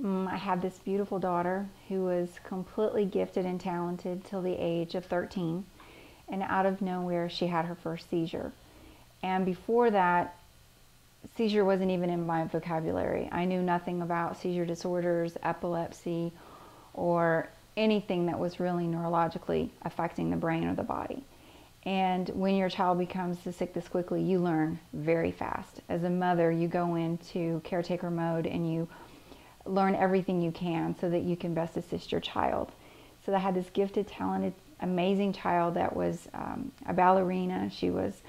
I had this beautiful daughter who was completely gifted and talented till the age of 13, and out of nowhere she had her first seizure. And before that, seizure wasn't even in my vocabulary. I knew nothing about seizure disorders, epilepsy, or anything that was really neurologically affecting the brain or the body. And when your child becomes sick this quickly, you learn very fast. As a mother, you go into caretaker mode and you learn everything you can so that you can best assist your child. So I had this gifted, talented, amazing child that was a ballerina. She was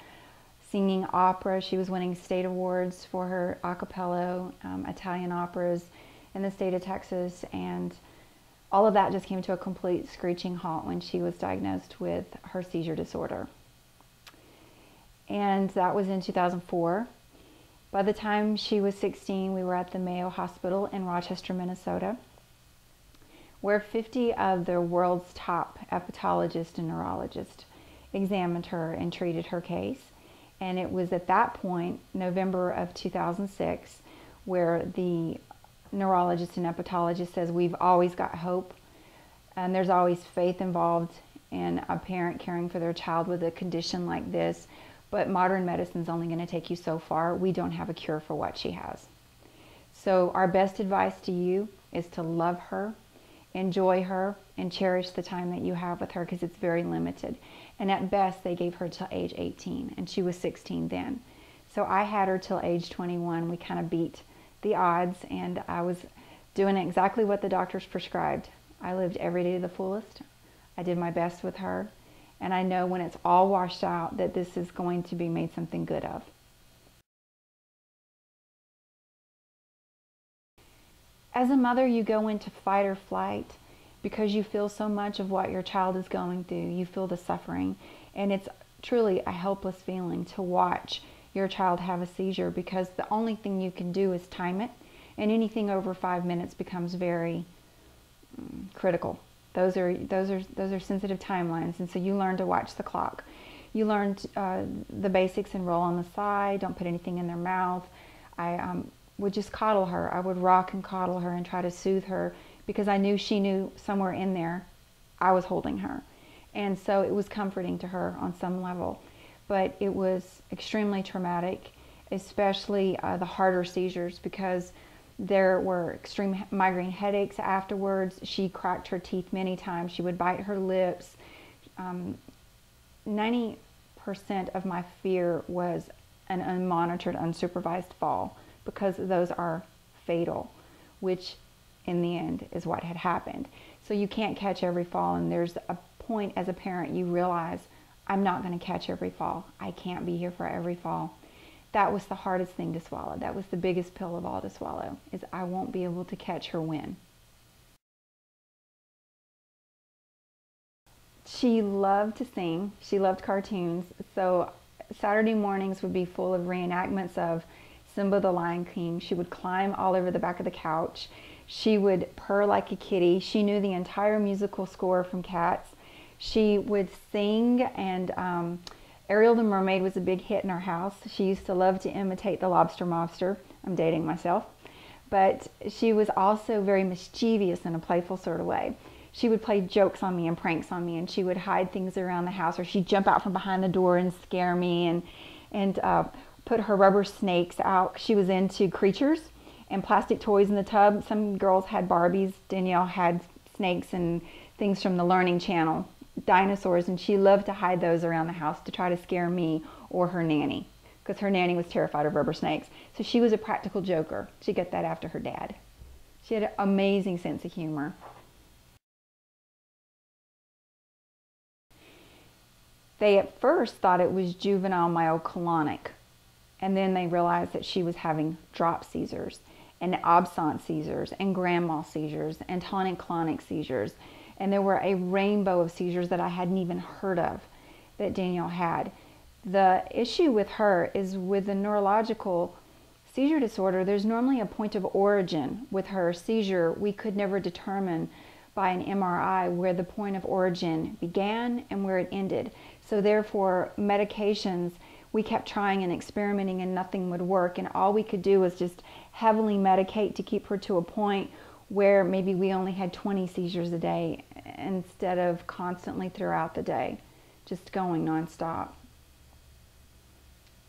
singing opera. She was winning state awards for her a cappella Italian operas in the state of Texas, and all of that just came to a complete screeching halt when she was diagnosed with her seizure disorder. And that was in 2004. By the time she was 16, we were at the Mayo Hospital in Rochester, Minnesota, where 50 of the world's top epileptologists and neurologists examined her and treated her case. And it was at that point, November of 2006, where the neurologist and epileptologist says, we've always got hope, and there's always faith involved in a parent caring for their child with a condition like this, but modern medicine's only going to take you so far. We don't have a cure for what she has. So our best advice to you is to love her, enjoy her, and cherish the time that you have with her, because it's very limited. And at best, they gave her till age 18, and she was 16 then. So I had her till age 21. We kind of beat the odds, and I was doing exactly what the doctors prescribed. I lived every day to the fullest. I did my best with her, and I know when it's all washed out that this is going to be made something good of. As a mother, you go into fight or flight because you feel so much of what your child is going through. You feel the suffering, and it's truly a helpless feeling to watch your child have a seizure, because the only thing you can do is time it, and anything over 5 minutes becomes very critical. Those are sensitive timelines, and so you learn to watch the clock. You learn the basics and roll on the side. Don't put anything in their mouth. I would just coddle her. I would rock and coddle her and try to soothe her, because I knew she knew somewhere in there I was holding her, and so it was comforting to her on some level. But it was extremely traumatic, especially the harder seizures, because there were extreme migraine headaches afterwards. She cracked her teeth many times. She would bite her lips. 90% of my fear was an unmonitored, unsupervised fall, because those are fatal, which in the end is what had happened. So you can't catch every fall, and there's a point as a parent you realize, I'm not going to catch every fall. I can't be here for every fall. That was the hardest thing to swallow. That was the biggest pill of all to swallow, is I won't be able to catch her win. She loved to sing. She loved cartoons. So Saturday mornings would be full of reenactments of Simba the Lion King. She would climb all over the back of the couch. She would purr like a kitty. She knew the entire musical score from Cats. She would sing, and Ariel the Mermaid was a big hit in our house. She used to love to imitate the Lobster Mobster. I'm dating myself. But she was also very mischievous in a playful sort of way. She would play jokes on me and pranks on me, and she would hide things around the house, or she'd jump out from behind the door and scare me, and put her rubber snakes out. She was into creatures and plastic toys in the tub. Some girls had Barbies. Danielle had snakes and things from the Learning Channel, dinosaurs, and she loved to hide those around the house to try to scare me or her nanny, because her nanny was terrified of rubber snakes. So she was a practical joker. She got that after her dad. She had an amazing sense of humor. They at first thought it was juvenile myoclonic, and then they realized that she was having drop seizures and absence seizures and grand mal seizures and tonic-clonic seizures. And there were a rainbow of seizures that I hadn't even heard of that Danielle had. The issue with her is with the neurological seizure disorder, there's normally a point of origin. With her seizure, we could never determine by an MRI where the point of origin began and where it ended. So therefore, medications, we kept trying and experimenting and nothing would work, and all we could do was just heavily medicate to keep her to a point where maybe we only had 20 seizures a day instead of constantly throughout the day, just going nonstop.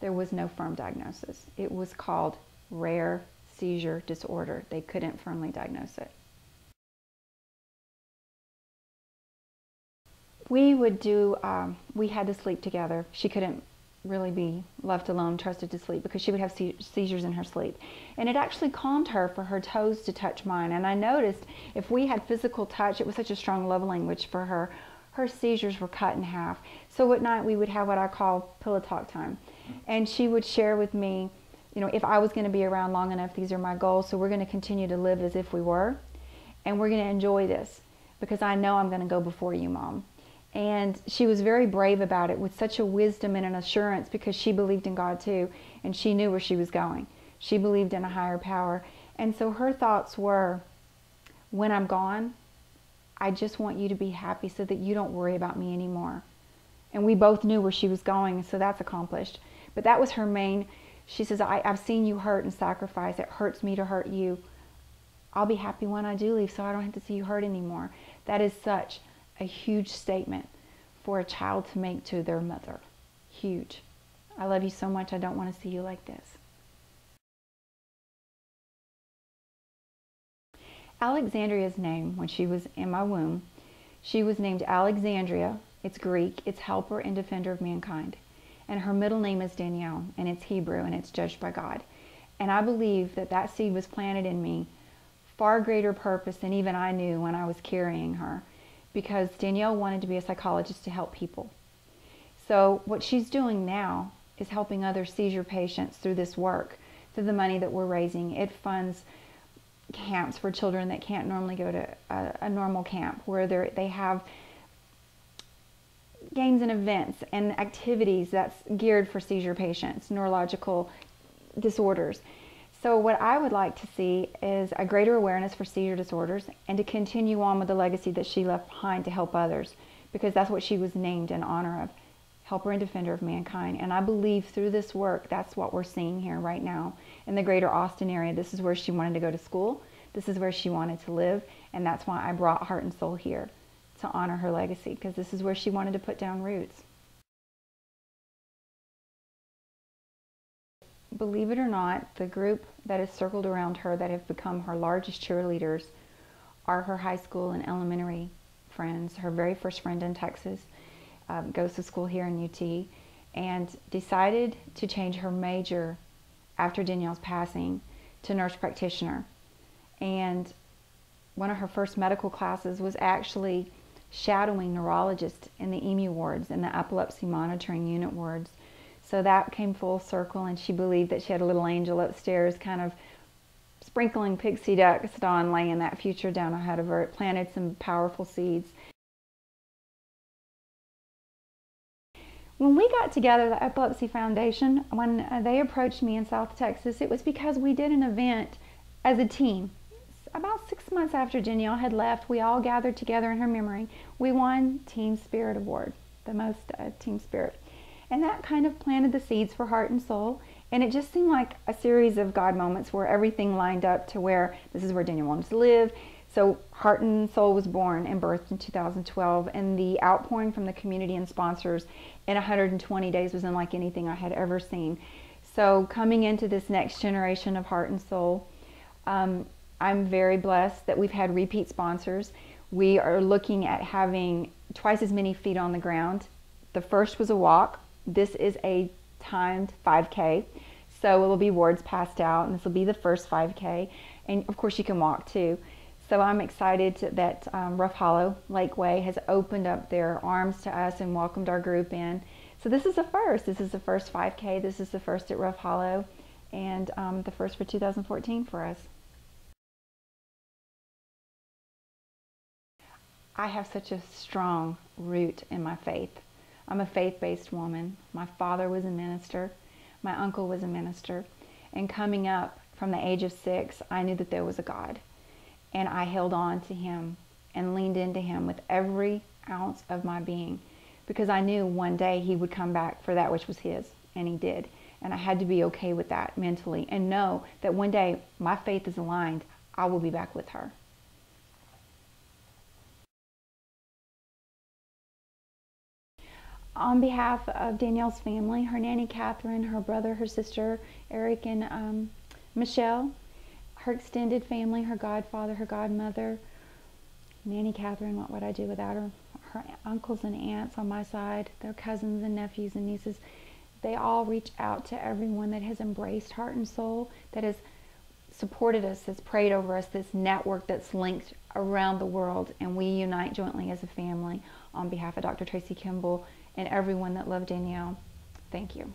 There was no firm diagnosis. It was called rare seizure disorder. They couldn't firmly diagnose it. We had to sleep together. She couldn't really be left alone, trusted to sleep, because she would have seizures in her sleep. And it actually calmed her for her toes to touch mine. And I noticed if we had physical touch, it was such a strong love language for her, her seizures were cut in half. So at night we would have what I call pillow talk time. And she would share with me, you know, if I was going to be around long enough, these are my goals, so we're going to continue to live as if we were. And we're going to enjoy this, because I know I'm going to go before you, Mom. And she was very brave about it, with such a wisdom and an assurance, because she believed in God too, and she knew where she was going. She believed in a higher power. And so her thoughts were, when I'm gone, I just want you to be happy so that you don't worry about me anymore. And we both knew where she was going, so that's accomplished. But that was her main, she says, I've seen you hurt and sacrifice. It hurts me to hurt you. I'll be happy when I do leave, so I don't have to see you hurt anymore. That is such a huge statement for a child to make to their mother. Huge. I love you so much, I don't want to see you like this. Alexandria's name, when she was in my womb, she was named Alexandria. It's Greek, it's helper and defender of mankind. And her middle name is Danielle, and it's Hebrew, and it's judged by God. And I believe that that seed was planted in me, far greater purpose than even I knew when I was carrying her, because Danielle wanted to be a psychologist to help people. So what she's doing now is helping other seizure patients through this work, through the money that we're raising. It funds camps for children that can't normally go to a normal camp, where they have games and events and activities that's geared for seizure patients, neurological disorders. So what I would like to see is a greater awareness for seizure disorders, and to continue on with the legacy that she left behind to help others, because that's what she was named in honor of, helper and defender of mankind. And I believe through this work, that's what we're seeing here right now in the greater Austin area. This is where she wanted to go to school. This is where she wanted to live. And that's why I brought Heart and Soul here, to honor her legacy, because this is where she wanted to put down roots. Believe it or not, the group that is circled around her that have become her largest cheerleaders are her high school and elementary friends. Her very first friend in Texas goes to school here in UT, and decided to change her major after Danielle's passing to nurse practitioner. And one of her first medical classes was actually shadowing neurologists in the EMU wards and the epilepsy monitoring unit wards. So that came full circle, and she believed that she had a little angel upstairs kind of sprinkling pixie dust on, laying that future down ahead of her. It planted some powerful seeds. When we got together, the Epilepsy Foundation, when they approached me in South Texas, it was because we did an event as a team. About 6 months after Danielle had left, we all gathered together in her memory. We won Team Spirit Award, the most team spirit. And that kind of planted the seeds for Heart and Soul. And it just seemed like a series of God moments where everything lined up to where this is where Danielle wanted to live. So Heart and Soul was born and birthed in 2012. And the outpouring from the community and sponsors in 120 days was unlike anything I had ever seen. So coming into this next generation of Heart and Soul, I'm very blessed that we've had repeat sponsors. We are looking at having twice as many feet on the ground. The first was a walk. This is a timed 5K. So it will be wards passed out, and this will be the first 5K. And of course you can walk too. So I'm excited that Rough Hollow Lakeway has opened up their arms to us and welcomed our group in. So this is the first. This is the first 5K. This is the first at Rough Hollow, and the first for 2014 for us. I have such a strong root in my faith. I'm a faith-based woman. My father was a minister. My uncle was a minister. And coming up from the age of 6, I knew that there was a God. And I held on to him and leaned into him with every ounce of my being, because I knew one day he would come back for that which was his, and he did. And I had to be okay with that mentally and know that one day my faith is aligned. I will be back with her. On behalf of Danielle's family, her nanny Catherine, her brother, her sister Eric, and Michelle, her extended family, her godfather, her godmother, Nanny Catherine, what would I do without her? Her uncles and aunts on my side, their cousins and nephews and nieces, they all reach out to everyone that has embraced Heart and Soul, that has supported us, has prayed over us, this network that's linked around the world, and we unite jointly as a family on behalf of Dr. Tracy Kimball and everyone that loved Danielle. Thank you.